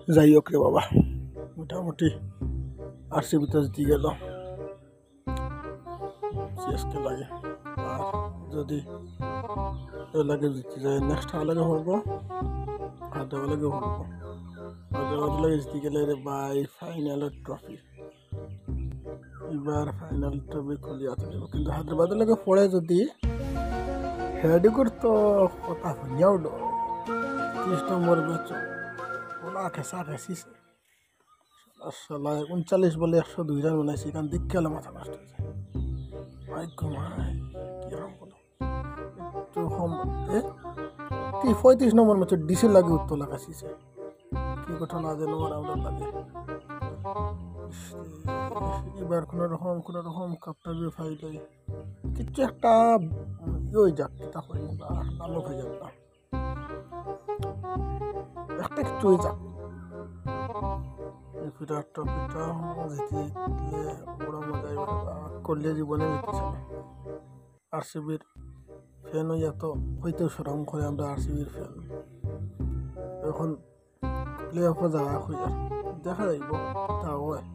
যাই হোক রে বাবা, মোটামুটি আরসিবি তো জিতে গেল, সিএসকে লাগে। আর যদি লাগে জিতে যায় নেক্সট লাগে পড়বো, হায়দ্রাবাদ লাগে পড়বো। হায়দ্রাবাদ লাগে জিতে গেলে রে ভাই ফাইনালের ট্রফি, এবার ফাইনাল ট্রফি খুলিয়াতে দেবো। কিন্তু হায়দ্রাবাদের লাগে পড়ে যদি হেডিগুর তো কথা শুনিয়াও 30 নম্বর ম্যাচ ওলা খেসা খেসিছে। 39 বলে 102 রান বানাইছে, এখান দিক খেলে মাথা নষ্ট হয়েছে। ভাই ঘুমাই কিরম বলো একটু কম 35 নম্বর ম্যাচে ডিসি লাগে উত্তলা কাশিছে, কি ঘটনা যেন আমার লাগে। এবার কোনো রকম কাপটা ফাইলে কিছু একটা ওই যাক তা করি বা নামও হয়ে যাবে না, একটা কিছু হয়ে যাক। বিরাট ট্রফিটা জিতলে বড় মজা করলে জীবনে জিতেছে না। আরসিবির ফ্যান হইয়া তো হইতেও সরম করে আমরা আরসিবির ফ্যান। এখন প্লে অফে যাওয়া হইয়া দেখা যাইব তা হয়।